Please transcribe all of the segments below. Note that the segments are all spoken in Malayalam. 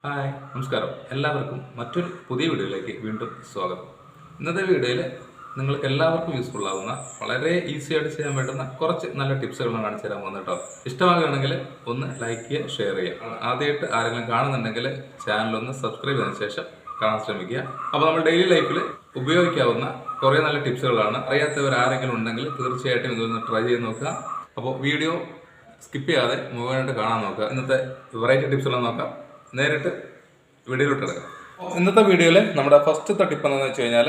ഹായ് നമസ്കാരം എല്ലാവർക്കും മറ്റൊരു പുതിയ വീഡിയോയിലേക്ക് വീണ്ടും സ്വാഗതം. ഇന്നത്തെ വീഡിയോയിൽ നിങ്ങൾക്ക് എല്ലാവർക്കും യൂസ്ഫുൾ ആവുന്ന വളരെ ഈസി ആയിട്ട് ചെയ്യാൻ പറ്റുന്ന കുറച്ച് നല്ല ടിപ്സുകളാണ് കാണിച്ചു തരാൻ പോകുന്നത് കേട്ടോ. ഇഷ്ടമാകുകയാണെങ്കിൽ ഒന്ന് ലൈക്ക് ചെയ്യുക, ഷെയർ ചെയ്യുക. ആദ്യമായിട്ട് ആരെങ്കിലും കാണുന്നുണ്ടെങ്കിൽ ചാനലൊന്ന് സബ്സ്ക്രൈബ് ചെയ്തതിനു ശേഷം കാണാൻ ശ്രമിക്കുക. അപ്പോൾ നമ്മൾ ഡെയിലി ലൈഫിൽ ഉപയോഗിക്കാവുന്ന കുറേ നല്ല ടിപ്സുകളാണ്. അറിയാത്തവർ ആരെങ്കിലും ഉണ്ടെങ്കിൽ തീർച്ചയായിട്ടും ഇതൊന്ന് ട്രൈ ചെയ്ത് നോക്കുക. അപ്പോൾ വീഡിയോ സ്കിപ്പ് ചെയ്യാതെ മുഴുവനായിട്ട് കാണാൻ നോക്കുക. ഇന്നത്തെ വെറൈറ്റി ടിപ്സുകൾ നോക്കാം. നേരിട്ട് വീഡിയോയിലോട്ട് എടുക്കാം. ഇന്നത്തെ വീഡിയോയിൽ നമ്മുടെ ഫസ്റ്റത്തെ ടിപ്പ് എന്താണെന്ന് വെച്ച് കഴിഞ്ഞാൽ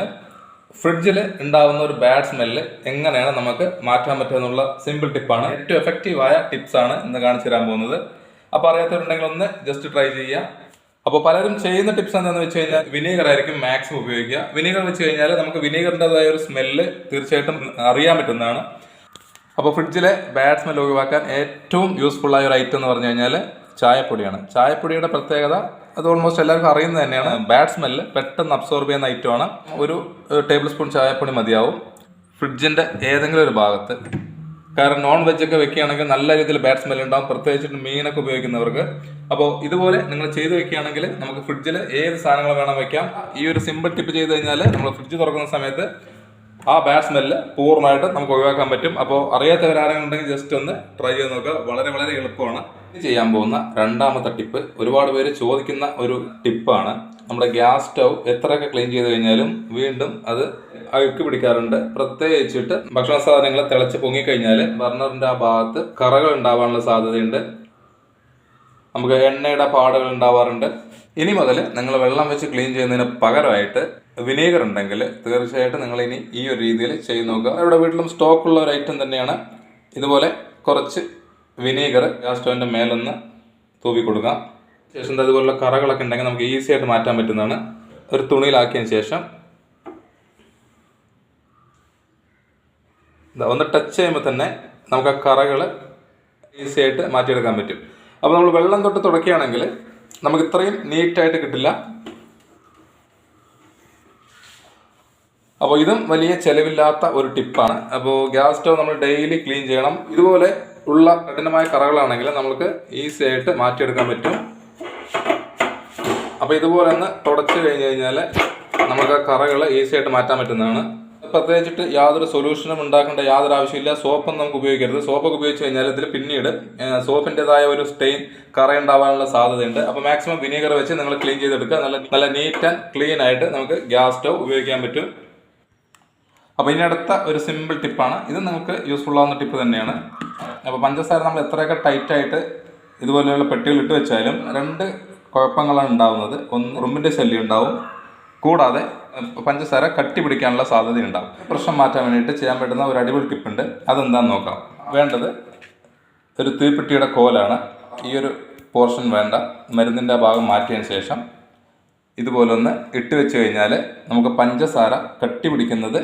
ഫ്രിഡ്ജിൽ ഉണ്ടാകുന്ന ഒരു ബാഡ് സ്മെല്ല് എങ്ങനെയാണ് നമുക്ക് മാറ്റാൻ പറ്റുക എന്നുള്ള സിമ്പിൾ ടിപ്പാണ്. ഏറ്റവും എഫക്റ്റീവായ ടിപ്സാണ് ഇന്ന് കാണിച്ചു തരാൻ പോകുന്നത്. അപ്പോൾ അറിയാത്തവരുണ്ടെങ്കിൽ ഒന്ന് ജസ്റ്റ് ട്രൈ ചെയ്യുക. അപ്പോൾ പലരും ചെയ്യുന്ന ടിപ്സ് എന്താണെന്ന് വെച്ച് കഴിഞ്ഞാൽ വിനീഗർ ആയിരിക്കും മാക്സിമം ഉപയോഗിക്കുക. വിനീഗർ വെച്ച് കഴിഞ്ഞാൽ നമുക്ക് വിനീഗറിൻ്റെതായ ഒരു സ്മെല്ല് തീർച്ചയായിട്ടും അറിയാൻ പറ്റുന്നതാണ്. അപ്പോൾ ഫ്രിഡ്ജിലെ ബാഡ് സ്മെല്ല് ഒഴിവാക്കാൻ ഏറ്റവും യൂസ്ഫുൾ ആയ ഒരു ഐറ്റം എന്ന് പറഞ്ഞു കഴിഞ്ഞാൽ ചായപ്പൊടിയാണ്. ചായപ്പൊടിയുടെ പ്രത്യേകത അത് ഓൾമോസ്റ്റ് എല്ലാവർക്കും അറിയുന്നത് തന്നെയാണ്. ബാഡ് സ്മെല്ല് പെട്ടെന്ന് അബ്സോർബ് ചെയ്യുന്ന ഐറ്റമാണ്. ഒരു ടേബിൾ സ്പൂൺ ചായപ്പൊടി മതിയാവും ഫ്രിഡ്ജിൻ്റെ ഏതെങ്കിലും ഒരു ഭാഗത്ത്. കാരണം നോൺ വെജ് ഒക്കെ വെക്കുകയാണെങ്കിൽ നല്ല രീതിയിൽ ബാഡ് സ്മെല്ല് ഉണ്ടാകും, പ്രത്യേകിച്ചിട്ട് മീനൊക്കെ ഉപയോഗിക്കുന്നവർക്ക്. അപ്പോൾ ഇതുപോലെ നിങ്ങൾ ചെയ്ത് വെക്കുകയാണെങ്കിൽ നമുക്ക് ഫ്രിഡ്ജിൽ ഏത് സാധനങ്ങൾ വേണം വെക്കാം. ഈ ഒരു സിമ്പിൾ ടിപ്പ് ചെയ്ത് കഴിഞ്ഞാൽ നമ്മൾ ഫ്രിഡ്ജ് തുറക്കുന്ന സമയത്ത് ആ ബാഡ് സ്മെല്ല് പൂർണ്ണമായിട്ട് നമുക്ക് ഒഴിവാക്കാൻ പറ്റും. അപ്പോൾ അറിയാത്തവരാരെങ്കിലും ഉണ്ടെങ്കിൽ ജസ്റ്റ് ഒന്ന് ട്രൈ ചെയ്ത് നോക്കുക. വളരെ വളരെ എളുപ്പമാണ്. ഇത് ചെയ്യാൻ പോകുന്ന രണ്ടാമത്തെ ടിപ്പ് ഒരുപാട് പേര് ചോദിക്കുന്ന ഒരു ടിപ്പാണ്. നമ്മുടെ ഗ്യാസ് സ്റ്റൗ എത്രയൊക്കെ ക്ലീൻ ചെയ്ത് കഴിഞ്ഞാലും വീണ്ടും അത് അഴുക്ക് പിടിക്കാറുണ്ട്. പ്രത്യേകിച്ചിട്ട് ഭക്ഷണ സാധനങ്ങൾ തിളച്ച് പൊങ്ങിക്കഴിഞ്ഞാൽ ബർണറിന്റെ ആ ഭാഗത്ത് കറകൾ ഉണ്ടാവാനുള്ള സാധ്യതയുണ്ട്. നമുക്ക് എണ്ണയുടെ പാടുകൾ ഉണ്ടാവാറുണ്ട്. ഇനി മുതൽ നിങ്ങൾ വെള്ളം വെച്ച് ക്ലീൻ ചെയ്യുന്നതിന് പകരമായിട്ട് വിനീഗർ ഉണ്ടെങ്കിൽ തീർച്ചയായിട്ടും നിങ്ങൾ ഇനി ഈ ഒരു രീതിയിൽ ചെയ്ത് നോക്കുക. നമ്മുടെ വീട്ടിലും സ്റ്റോക്കുള്ള ഒരു ഐറ്റം തന്നെയാണ്. ഇതുപോലെ കുറച്ച് വിനീഗർ ഗ്യാസ് സ്റ്റൗവിൻ്റെ മേലൊന്ന് തൂവി കൊടുക്കാം. ശേഷം അതുപോലുള്ള കറകളൊക്കെ ഉണ്ടെങ്കിൽ നമുക്ക് ഈസി ആയിട്ട് മാറ്റാൻ പറ്റുന്നതാണ്. ഒരു തുണിയിലാക്കിയതിന് ശേഷം ഒന്ന് ടച്ച് ചെയ്യുമ്പോൾ തന്നെ നമുക്ക് ആ കറകൾ ഈസി ആയിട്ട് മാറ്റിയെടുക്കാൻ പറ്റും. അപ്പോൾ നമ്മൾ വെള്ളം തൊട്ട് തുടക്കുകയാണെങ്കിൽ നമുക്ക് ഇത്രയും നീറ്റായിട്ട് കിട്ടില്ല. അപ്പോൾ ഇതും വലിയ ചിലവില്ലാത്ത ഒരു ടിപ്പാണ്. അപ്പോൾ ഗ്യാസ് സ്റ്റവ് നമ്മൾ ഡെയിലി ക്ലീൻ ചെയ്യണം. ഇതുപോലെ ഉള്ള കഠിനമായ കറകളാണെങ്കിൽ നമുക്ക് ഈസി ആയിട്ട് മാറ്റിയെടുക്കാൻ പറ്റും. അപ്പോൾ ഇതുപോലെ ഒന്ന് തുടച്ച് കഴിഞ്ഞ് കഴിഞ്ഞാൽ നമുക്ക് ആ കറകൾ ഈസി ആയിട്ട് മാറ്റാൻ പറ്റുന്നതാണ്. പ്രത്യേകിച്ചിട്ട് യാതൊരു സൊല്യൂഷനും ഉണ്ടാക്കേണ്ട യാതൊരു ആവശ്യമില്ല. സോപ്പൊന്നും നമുക്ക് ഉപയോഗിക്കരുത്. സോപ്പൊക്കെ ഉപയോഗിച്ച് കഴിഞ്ഞാൽ ഇതിൽ പിന്നീട് സോപ്പിൻ്റെതായ ഒരു സ്റ്റെയിൻ കറയുണ്ടാവാനുള്ള സാധ്യതയുണ്ട്. അപ്പോൾ മാക്സിമം വിനീഗർ വെച്ച് നിങ്ങൾ ക്ലീൻ ചെയ്തെടുക്കുക. നല്ല നീറ്റ് ആൻഡ് ക്ലീൻ ആയിട്ട് നമുക്ക് ഗ്യാസ് സ്റ്റവ് ഉപയോഗിക്കാൻ പറ്റും. അപ്പോൾ ഇനി അടുത്ത ഒരു സിമ്പിൾ ടിപ്പാണ്. ഇത് നിങ്ങൾക്ക് യൂസ്ഫുൾ ആവുന്ന ടിപ്പ് തന്നെയാണ്. അപ്പോൾ പഞ്ചസാര നമ്മൾ എത്രയൊക്കെ ടൈറ്റായിട്ട് ഇതുപോലെയുള്ള പെട്ടികൾ ഇട്ട് വെച്ചാലും രണ്ട് കുഴപ്പങ്ങളാണ് ഉണ്ടാകുന്നത്. ഒന്ന് ഉറുമ്പിൻ്റെ ശല്യം ഉണ്ടാവും, കൂടാതെ പഞ്ചസാര കട്ടി പിടിക്കാനുള്ള സാധ്യതയുണ്ടാവും. പ്രശ്നം മാറ്റാൻ വേണ്ടിയിട്ട് ചെയ്യാൻ പറ്റുന്ന ഒരു അടിപൊളി ടിപ്പുണ്ട്. അതെന്താണെന്ന് നോക്കാം. വേണ്ടത് ഒരു തീപ്പെട്ടിയുടെ കോലാണ്. ഈ ഒരു പോർഷൻ വേണ്ട. മരുന്നിൻ്റെ ആ ഭാഗം മാറ്റിയതിന് ശേഷം ഇതുപോലെ ഒന്ന് ഇട്ട് വെച്ച് കഴിഞ്ഞാൽ നമുക്ക് പഞ്ചസാര കട്ടി പിടിക്കുന്നത്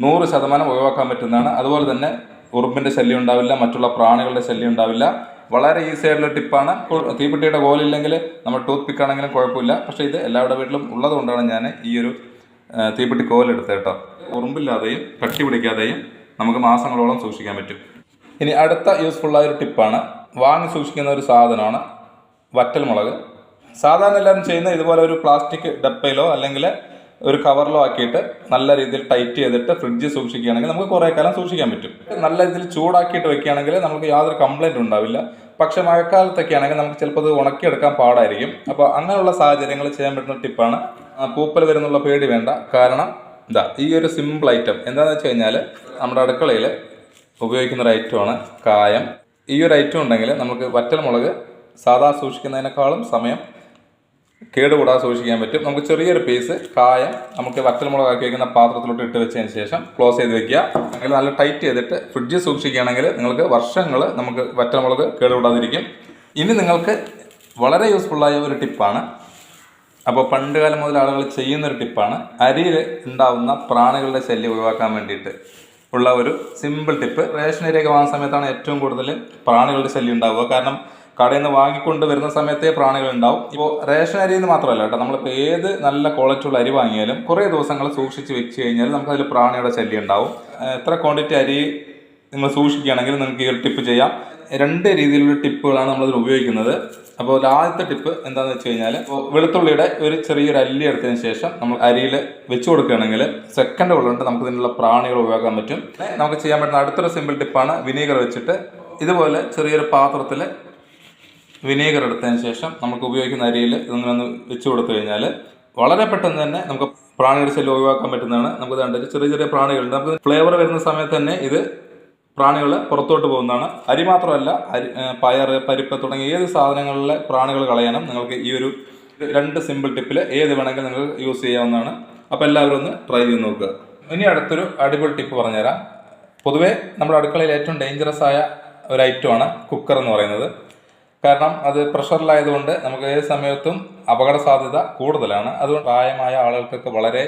100% ഒഴിവാക്കാൻ പറ്റുന്നതാണ്. അതുപോലെ തന്നെ ഉറുമ്പിൻ്റെ ശല്യം ഉണ്ടാവില്ല, മറ്റുള്ള പ്രാണികളുടെ ശല്യം ഉണ്ടാവില്ല. വളരെ ഈസി ആയിട്ടുള്ള ടിപ്പാണ്. തീപ്പെട്ടിയുടെ കോലില്ലെങ്കിൽ നമ്മൾ ടൂത്ത് പിക്ക് ആണെങ്കിലും കുഴപ്പമില്ല. പക്ഷേ ഇത് എല്ലാവരുടെ വീട്ടിലും ഉള്ളത് കൊണ്ടാണ് ഞാൻ ഈ ഒരു തീപ്പെട്ടി കോലെടുത്തത് കേട്ടോ. ഉറുമ്പില്ലാതെയും കട്ടി പിടിക്കാതെയും നമുക്ക് മാസങ്ങളോളം സൂക്ഷിക്കാൻ പറ്റും. ഇനി അടുത്ത യൂസ്ഫുള്ളായ ഒരു ടിപ്പാണ്. വാങ്ങി സൂക്ഷിക്കുന്ന ഒരു സാധനമാണ് വറ്റൽമുളക്. സാധാരണ എല്ലാവരും ചെയ്യുന്ന ഇതുപോലെ ഒരു പ്ലാസ്റ്റിക് ഡപ്പയിലോ അല്ലെങ്കിൽ ഒരു കവറിലോ ആക്കിയിട്ട് നല്ല രീതിയിൽ ടൈറ്റ് ചെയ്തിട്ട് ഫ്രിഡ്ജിൽ സൂക്ഷിക്കുകയാണെങ്കിൽ നമുക്ക് കുറേ കാലം സൂക്ഷിക്കാൻ പറ്റും. നല്ല രീതിയിൽ ചൂടാക്കിയിട്ട് വെക്കുകയാണെങ്കിൽ നമുക്ക് യാതൊരു കംപ്ലൈൻറ്റ് ഉണ്ടാവില്ല. പക്ഷേ മഴക്കാലത്തൊക്കെ ആണെങ്കിൽ നമുക്ക് ചിലപ്പോൾ അത് ഉണക്കിയെടുക്കാൻ പാടായിരിക്കും. അപ്പോൾ അങ്ങനെയുള്ള സാഹചര്യങ്ങൾ ചെയ്യാൻ പറ്റുന്ന ടിപ്പാണ്. പൂപ്പൽ വരുന്നുള്ള പേടി വേണ്ട. കാരണം ഈ ഒരു സിമ്പിൾ ഐറ്റം എന്താണെന്ന് വെച്ച് കഴിഞ്ഞാൽ നമ്മുടെ അടുക്കളയിൽ ഉപയോഗിക്കുന്ന ഒരു ഐറ്റമാണ് കായം. ഈ ഒരു ഐറ്റം ഉണ്ടെങ്കിൽ നമുക്ക് വറ്റൽമുളക് സാധാ സൂക്ഷിക്കുന്നതിനേക്കാളും സമയം കേടുകൂടാതെ സൂക്ഷിക്കാൻ പറ്റും. നമുക്ക് ചെറിയൊരു പീസ് കായം നമുക്ക് വറ്റൽമുളകാക്കി വയ്ക്കുന്ന പാത്രത്തിലോട്ട് ഇട്ട് വെച്ചതിന് ശേഷം ക്ലോസ് ചെയ്ത് വെക്കുക. അല്ലെങ്കിൽ നല്ല ടൈറ്റ് ചെയ്തിട്ട് ഫ്രിഡ്ജിൽ സൂക്ഷിക്കുകയാണെങ്കിൽ നിങ്ങൾക്ക് വർഷങ്ങൾ നമുക്ക് വറ്റൽമുളക് കേടുകൂടാതിരിക്കും. ഇനി നിങ്ങൾക്ക് വളരെ യൂസ്ഫുള്ളായ ഒരു ടിപ്പാണ്. അപ്പോൾ പണ്ട് കാലം മുതൽ ആളുകൾ ചെയ്യുന്നൊരു ടിപ്പാണ്. അരിയിൽ ഉണ്ടാവുന്ന പ്രാണികളുടെ ശല്യം ഒഴിവാക്കാൻ വേണ്ടിയിട്ട് ഉള്ള ഒരു സിമ്പിൾ ടിപ്പ്. റേഷൻ അരിയൊക്കെ വാങ്ങുന്ന സമയത്താണ് ഏറ്റവും കൂടുതൽ പ്രാണികളുടെ ശല്യം ഉണ്ടാവുക. കാരണം കടയിൽ നിന്ന് വാങ്ങിക്കൊണ്ട് വരുന്ന സമയത്തേ പ്രാണികൾ ഉണ്ടാവും. ഇപ്പോൾ റേഷൻ അരിയിൽ നിന്ന് മാത്രമല്ല കേട്ടോ, നമ്മളിപ്പോൾ ഏത് നല്ല ക്വാളിറ്റിയുള്ള അരി വാങ്ങിയാലും കുറേ ദിവസങ്ങൾ സൂക്ഷിച്ച് വെച്ച് കഴിഞ്ഞാൽ നമുക്കതിൽ പ്രാണിയുടെ ശല്യം ഉണ്ടാവും. എത്ര ക്വാണ്ടിറ്റി അരി നിങ്ങൾ സൂക്ഷിക്കുകയാണെങ്കിൽ നിങ്ങൾക്ക് ഈ ഒരു ടിപ്പ് ചെയ്യാം. രണ്ട് രീതിയിലുള്ള ടിപ്പുകളാണ് നമ്മളിതിൽ ഉപയോഗിക്കുന്നത്. അപ്പോൾ ആദ്യത്തെ ടിപ്പ് എന്താണെന്ന് വെച്ച് കഴിഞ്ഞാൽ, വെളുത്തുള്ളിയുടെ ഒരു ചെറിയൊരു അല്ലി എടുത്തതിന് ശേഷം നമ്മൾ അരിയിൽ വെച്ച് കൊടുക്കുകയാണെങ്കിൽ സെക്കൻഡുകൾ കൊണ്ട് നമുക്ക് ഇതിനുള്ള പ്രാണികൾ ഒഴിവാക്കാൻ പറ്റും. നമുക്ക് ചെയ്യാൻ പറ്റുന്ന അടുത്തൊരു സിമ്പിൾ ടിപ്പാണ് വിനീഗർ വെച്ചിട്ട് ഇതുപോലെ ചെറിയൊരു പാത്രത്തിൽ വിനീഗർ എടുത്തതിന് ശേഷം നമുക്ക് ഉപയോഗിക്കുന്ന അരിയിൽ ഇതൊന്ന് വെച്ച് കൊടുത്തു കഴിഞ്ഞാൽ വളരെ പെട്ടെന്ന് തന്നെ നമുക്ക് പ്രാണിയുടെ ശല്യം ഒഴിവാക്കാൻ പറ്റുന്നതാണ്. നമുക്ക് കണ്ടിട്ട് ചെറിയ ചെറിയ പ്രാണികളുണ്ട്. നമുക്ക് ഫ്ലേവർ വരുന്ന സമയത്ത് തന്നെ ഇത് പ്രാണികൾ പുറത്തോട്ട് പോകുന്നതാണ്. അരി മാത്രമല്ല, പയർ, പരിപ്പ് തുടങ്ങിയ ഏത് സാധനങ്ങളിലെ പ്രാണികൾ കളയാനും നിങ്ങൾക്ക് ഈ ഒരു രണ്ട് സിമ്പിൾ ടിപ്പിൽ ഏത് വേണമെങ്കിലും നിങ്ങൾക്ക് യൂസ് ചെയ്യാവുന്നതാണ്. അപ്പോൾ എല്ലാവരും ഒന്ന് ട്രൈ ചെയ്ത് നോക്കുക. ഇനി അടുത്തൊരു അടിപൊളി ടിപ്പ് പറഞ്ഞുതരാം. പൊതുവേ നമ്മുടെ അടുക്കളയിൽ ഏറ്റവും ഡേഞ്ചറസ് ആയ ഒരു ഐറ്റമാണ് കുക്കർ എന്ന് പറയുന്നത്. കാരണം അത് പ്രഷറിലായതുകൊണ്ട് നമുക്ക് ഏത് സമയത്തും അപകട സാധ്യത കൂടുതലാണ്. അതുകൊണ്ട് പ്രായമായ ആളുകൾക്കൊക്കെ വളരെ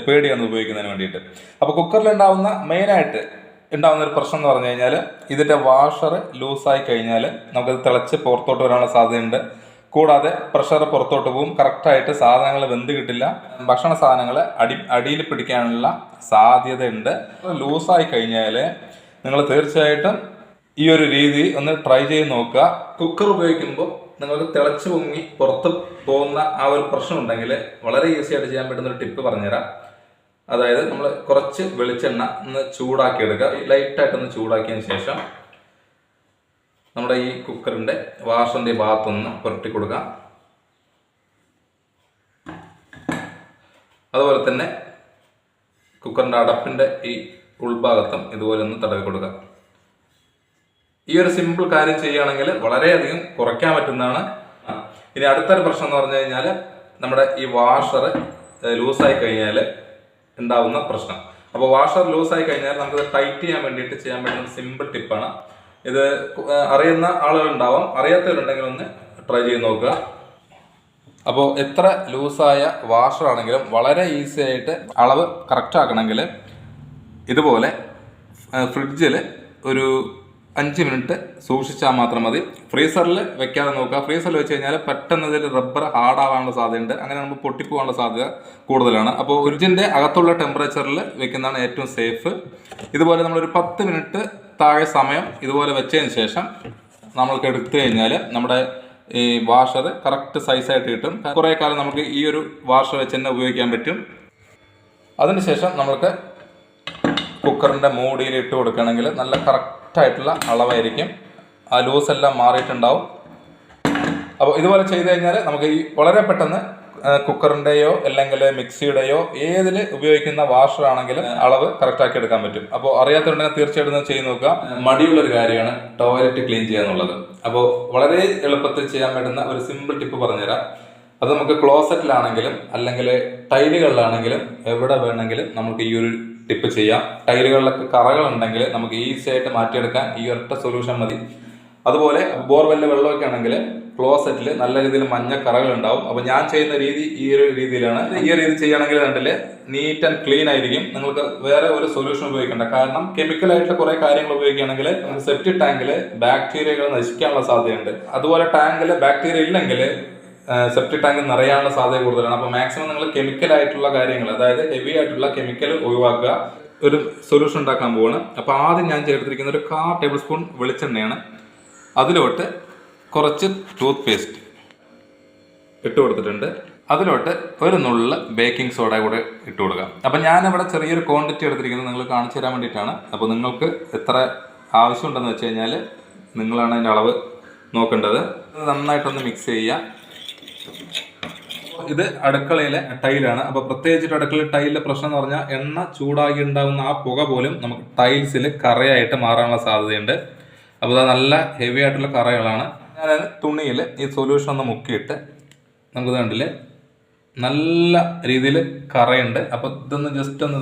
പേടിയാണ് ഉപയോഗിക്കുന്നതിന് വേണ്ടിയിട്ട്. അപ്പോൾ കുക്കറിലുണ്ടാവുന്ന മെയിനായിട്ട് ഉണ്ടാകുന്ന ഒരു പ്രശ്നം എന്ന് പറഞ്ഞു കഴിഞ്ഞാൽ, ഇതിൻ്റെ വാഷർ ലൂസായി കഴിഞ്ഞാൽ നമുക്കത് തിളച്ച് പുറത്തോട്ട് വരാനുള്ള സാധ്യതയുണ്ട്. കൂടാതെ പ്രഷർ പുറത്തോട്ട് പോകും, കറക്റ്റായിട്ട് സാധനങ്ങൾ വെന്ത് കിട്ടില്ല, ഭക്ഷണ സാധനങ്ങൾ അടിയിൽ പിടിക്കാനുള്ള സാധ്യതയുണ്ട്. ലൂസായി കഴിഞ്ഞാൽ നിങ്ങൾ തീർച്ചയായിട്ടും ഈ ഒരു രീതി ഒന്ന് ട്രൈ ചെയ്ത് നോക്കുക. കുക്കർ ഉപയോഗിക്കുമ്പോൾ നിങ്ങൾക്ക് തിളച്ച് പൊങ്ങി പുറത്ത് പോകുന്ന ആ ഒരു പ്രശ്നം ഉണ്ടെങ്കിൽ വളരെ ഈസി ആയിട്ട് ചെയ്യാൻ പറ്റുന്ന ഒരു ടിപ്പ് പറഞ്ഞുതരാം. അതായത് നമ്മൾ കുറച്ച് വെളിച്ചെണ്ണ ഒന്ന് ചൂടാക്കി എടുക്കുക. ലൈറ്റായിട്ടൊന്ന് ചൂടാക്കിയതിന് ശേഷം നമ്മുടെ ഈ കുക്കറിൻ്റെ വാഷറിൻ്റെ ഭാഗത്തൊന്ന് പുരട്ടി കൊടുക്കുക. അതുപോലെ തന്നെ കുക്കറിൻ്റെ അടപ്പിൻ്റെ ഈ ഉൾഭാഗത്തും ഇതുപോലെ ഒന്ന് തടവി കൊടുക്കുക. ഈ ഒരു സിമ്പിൾ കാര്യം ചെയ്യുകയാണെങ്കിൽ വളരെയധികം കുറയ്ക്കാൻ പറ്റുന്നതാണ്. ഇനി അടുത്തൊരു പ്രശ്നം എന്ന് പറഞ്ഞു കഴിഞ്ഞാൽ, നമ്മുടെ ഈ വാഷർ ലൂസായി കഴിഞ്ഞാൽ ഉണ്ടാവുന്ന പ്രശ്നം. അപ്പോൾ വാഷർ ലൂസായി കഴിഞ്ഞാൽ നമുക്കത് ടൈറ്റ് ചെയ്യാൻ വേണ്ടിയിട്ട് ചെയ്യാൻ പറ്റുന്ന സിമ്പിൾ ടിപ്പാണ്. ഇത് അറിയുന്ന ആളുകളുണ്ടാവാം, അറിയാത്തവരുണ്ടെങ്കിൽ ഒന്ന് ട്രൈ ചെയ്ത് നോക്കുക. അപ്പോൾ എത്ര ലൂസായ വാഷർ ആണെങ്കിലും വളരെ ഈസി ആയിട്ട് അളവ് കറക്റ്റ് ആക്കണമെങ്കിൽ ഇതുപോലെ ഫ്രിഡ്ജിൽ ഒരു 5 മിനിറ്റ് സൂക്ഷിച്ചാൽ മാത്രം മതി. ഫ്രീസറിൽ വെക്കാതെ നോക്കുക. ഫ്രീസറിൽ വെച്ച് കഴിഞ്ഞാൽ പെട്ടെന്ന് ഇതിൽ റബ്ബർ ഹാർഡാവാനുള്ള സാധ്യതയുണ്ട്. അങ്ങനെ നമുക്ക് പൊട്ടിപ്പോകാനുള്ള സാധ്യത കൂടുതലാണ്. അപ്പോൾ ഫ്രിഡ്ജിൻ്റെ അകത്തുള്ള ടെമ്പറേച്ചറിൽ വെക്കുന്നതാണ് ഏറ്റവും സേഫ്. ഇതുപോലെ നമ്മളൊരു 10 മിനിറ്റ് താഴെ സമയം ഇതുപോലെ വെച്ചതിന് ശേഷം നമ്മൾക്ക് എടുത്തു കഴിഞ്ഞാൽ നമ്മുടെ ഈ വാഷർ കറക്റ്റ് സൈസായിട്ട് കിട്ടും. കുറേ കാലം നമുക്ക് ഈ ഒരു വാഷർ വെച്ച് തന്നെ ഉപയോഗിക്കാൻ പറ്റും. അതിനുശേഷം നമ്മൾക്ക് കുക്കറിൻ്റെ മൂടിയിൽ ഇട്ട് കൊടുക്കുകയാണെങ്കിൽ നല്ല കറക്റ്റായിട്ടുള്ള അളവായിരിക്കും. ആ ലൂസ് എല്ലാം മാറിയിട്ടുണ്ടാവും. അപ്പോൾ ഇതുപോലെ ചെയ്ത് കഴിഞ്ഞാൽ നമുക്ക് ഈ വളരെ പെട്ടെന്ന് കുക്കറിൻ്റെയോ അല്ലെങ്കിൽ മിക്സിയുടെയോ ഏതിൽ ഉപയോഗിക്കുന്ന വാഷർ ആണെങ്കിലും അളവ് കറക്റ്റാക്കി എടുക്കാൻ പറ്റും. അപ്പോൾ അറിയാത്തതുണ്ടെങ്കിൽ തീർച്ചയായിട്ടും ചെയ്ത് നോക്കുക. മടിയുള്ളൊരു കാര്യമാണ് ടോയ്ലറ്റ് ക്ലീൻ ചെയ്യുക എന്നുള്ളത്. അപ്പോൾ വളരെ എളുപ്പത്തിൽ ചെയ്യാൻ പറ്റുന്ന ഒരു സിമ്പിൾ ടിപ്പ് പറഞ്ഞുതരാം. അത് നമുക്ക് ക്ലോസറ്റിലാണെങ്കിലും അല്ലെങ്കിൽ ടൈലുകളിലാണെങ്കിലും എവിടെ വേണമെങ്കിലും നമുക്ക് ഈ ഒരു ടിപ്പ് ചെയ്യാം. ടൈലുകളിലൊക്കെ കറകളുണ്ടെങ്കിൽ നമുക്ക് ഈസി ആയിട്ട് മാറ്റിയെടുക്കാൻ ഈ ഒരൊറ്റ സൊല്യൂഷൻ മതി. അതുപോലെ ബോർവെല്ലിലെ വെള്ളമൊക്കെ ആണെങ്കിൽ ക്ലോസറ്റിൽ നല്ല രീതിയിൽ മഞ്ഞ കറകൾ ഉണ്ടാവും. അപ്പോൾ ഞാൻ ചെയ്യുന്ന രീതി ഈ ഒരു രീതിയിലാണ്. ഈ ഒരു രീതി ചെയ്യുകയാണെങ്കിൽ കണ്ടിൽ നീറ്റ് ആൻഡ് ക്ലീൻ ആയിരിക്കും. നിങ്ങൾക്ക് വേറെ ഒരു സൊല്യൂഷൻ ഉപയോഗിക്കേണ്ട. കാരണം കെമിക്കലായിട്ടുള്ള കുറേ കാര്യങ്ങൾ ഉപയോഗിക്കുകയാണെങ്കിൽ സെപ്റ്റിക് ടാങ്കിൽ ബാക്ടീരിയകൾ നശിക്കാനുള്ള സാധ്യതയുണ്ട്. അതുപോലെ ടാങ്കിൽ ബാക്ടീരിയ ഇല്ലെങ്കിൽ സെപ്റ്റിക് ടാങ്ക് നിറയാനുള്ള സാധ്യത കൂടുതലാണ്. അപ്പോൾ മാക്സിമം നിങ്ങൾ കെമിക്കലായിട്ടുള്ള കാര്യങ്ങൾ, അതായത് ഹെവി ആയിട്ടുള്ള കെമിക്കൽ ഒഴിവാക്കുക. ഒരു സൊല്യൂഷൻ ഉണ്ടാക്കാൻ പോവാണ്. അപ്പോൾ ആദ്യം ഞാൻ ചേർത്തിരിക്കുന്ന ഒരു 1/4 ടേബിൾ സ്പൂൺ വെളിച്ചെണ്ണയാണ്. അതിലോട്ട് കുറച്ച് ടൂത്ത് പേസ്റ്റ് ഇട്ട് കൊടുത്തിട്ടുണ്ട്. അതിലോട്ട് ഒരു നുള്ള് ബേക്കിംഗ് സോഡ കൂടെ ഇട്ട് കൊടുക്കാം. അപ്പം ഞാനിവിടെ ചെറിയൊരു ക്വാണ്ടിറ്റി എടുത്തിരിക്കുന്നത് നിങ്ങൾ കാണിച്ചു തരാൻ വേണ്ടിയിട്ടാണ്. അപ്പോൾ നിങ്ങൾക്ക് എത്ര ആവശ്യമുണ്ടെന്ന് വെച്ച് കഴിഞ്ഞാൽ നിങ്ങളാണ് അതിൻ്റെ അളവ് നോക്കേണ്ടത്. നന്നായിട്ടൊന്ന് മിക്സ് ചെയ്യുക. ഇത് അടുക്കളയിലെ ടൈലാണ്. അപ്പോൾ പ്രത്യേകിച്ചിട്ട് അടുക്കളയിലെ ടൈലിലെ പ്രശ്നം എന്ന് പറഞ്ഞാൽ എണ്ണ ചൂടാക്കി ഉണ്ടാകുന്ന ആ പുക പോലും നമുക്ക് ടൈൽസിൽ കറയായിട്ട് മാറാനുള്ള സാധ്യതയുണ്ട്. അപ്പോൾ അത് നല്ല ഹെവി ആയിട്ടുള്ള കറകളാണ്. ഞാൻ തുണിയിൽ ഈ സൊല്യൂഷൻ ഒന്ന് മുക്കിയിട്ട് നമുക്ക് കണ്ടില്ലേ നല്ല രീതിയിൽ കറയുണ്ട്. അപ്പോൾ ഇതൊന്ന് ജസ്റ്റ് ഒന്ന്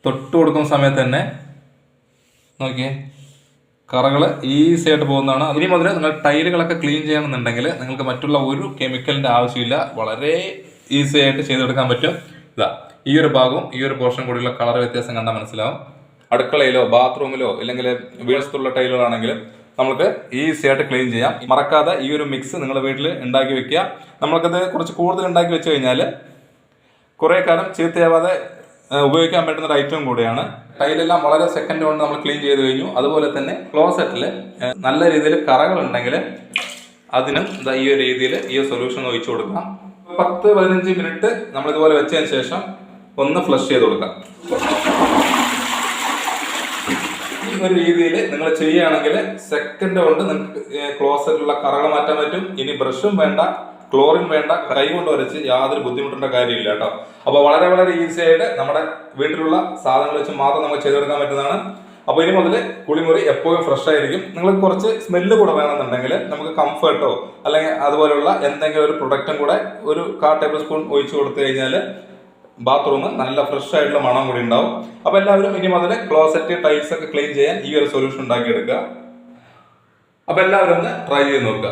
തൊട്ട് കൊടുക്കുന്ന സമയത്ത് തന്നെ നോക്കിയേ കറകൾ ഈസി ആയിട്ട് പോകുന്നതാണ്. ഇനി മുതൽ നിങ്ങൾ ടൈലുകളൊക്കെ ക്ലീൻ ചെയ്യണമെന്നുണ്ടെങ്കിൽ നിങ്ങൾക്ക് മറ്റുള്ള ഒരു കെമിക്കലിൻ്റെ ആവശ്യമില്ല. വളരെ ഈസി ആയിട്ട് ചെയ്തെടുക്കാൻ പറ്റും. ഈ ഒരു ഭാഗവും ഈ ഒരു പോർഷൻ കൂടിയുള്ള കളർ വ്യത്യാസം കണ്ടാൽ മനസ്സിലാവും. അടുക്കളയിലോ ബാത്റൂമിലോ അല്ലെങ്കിൽ വീഴ്ചത്തുള്ള ടൈലുകളാണെങ്കിലും നമുക്ക് ഈസി ആയിട്ട് ക്ലീൻ ചെയ്യാം. മറക്കാതെ ഈ ഒരു മിക്സ് നിങ്ങൾ വീട്ടിൽ ഉണ്ടാക്കി വെക്കുക. നമ്മൾക്കത് കുറച്ച് കൂടുതൽ ഉണ്ടാക്കി വെച്ച് കഴിഞ്ഞാൽ കുറേ കാലം ചീത്തയാവാതെ ഉപയോഗിക്കാൻ പറ്റുന്ന ഒരു ഐറ്റം കൂടിയാണ്. ടൈലെല്ലാം വളരെ സെക്കൻഡ് കൊണ്ട് നമ്മൾ ക്ലീൻ ചെയ്ത് കഴിഞ്ഞു. അതുപോലെ തന്നെ ക്ലോസറ്റിൽ നല്ല രീതിയിൽ കറകളുണ്ടെങ്കിൽ അതിനും ഈ ഒരു രീതിയിൽ ഈ സൊല്യൂഷൻ ഒഴിച്ചു കൊടുക്കാം. 10-15 മിനിറ്റ് നമ്മളിതുപോലെ വെച്ചതിന് ശേഷം ഒന്ന് ഫ്ലഷ് ചെയ്ത് കൊടുക്കാം. ഈ ഒരു രീതിയിൽ നിങ്ങൾ ചെയ്യുകയാണെങ്കിൽ സെക്കൻഡ് കൊണ്ട് നിങ്ങൾക്ക് ക്ലോസറ്റിലുള്ള കറകൾ മാറ്റാൻ പറ്റും. ഇനി ബ്രഷും വേണ്ട, ക്ലോറിൻ വേണ്ട, കൈ കൊണ്ട് വരച്ച് യാതൊരു ബുദ്ധിമുട്ടേണ്ട കാര്യമില്ല കേട്ടോ. അപ്പോൾ വളരെ വളരെ ഈസി ആയിട്ട് നമ്മുടെ വീട്ടിലുള്ള സാധനങ്ങൾ വെച്ച് മാത്രം നമുക്ക് ചെയ്തെടുക്കാൻ പറ്റുന്നതാണ്. അപ്പോൾ ഇനി മുതൽ കുളിമുറി എപ്പോഴും ഫ്രഷ് ആയിരിക്കും. നിങ്ങൾക്ക് കുറച്ച് സ്മെല്ല് കൂടെ വേണമെന്നുണ്ടെങ്കിൽ നമുക്ക് കംഫർട്ടോ അല്ലെങ്കിൽ അതുപോലുള്ള എന്തെങ്കിലും ഒരു പ്രൊഡക്റ്റും കൂടെ ഒരു 1/4 ടേബിൾ സ്പൂൺ ഒഴിച്ചു കൊടുത്തു കഴിഞ്ഞാൽ ബാത്റൂം നല്ല ഫ്രഷ് ആയിട്ടുള്ള മണം കൂടി ഉണ്ടാവും. അപ്പോൾ എല്ലാവരും ഇനി മുതൽ ക്ലോസറ്റ് ടൈൽസ് ഒക്കെ ക്ലീൻ ചെയ്യാൻ ഈ ഒരു സൊല്യൂഷൻ ഉണ്ടാക്കിയെടുക്കുക. അപ്പോൾ എല്ലാവരും ഒന്ന് ട്രൈ ചെയ്ത് നോക്കുക.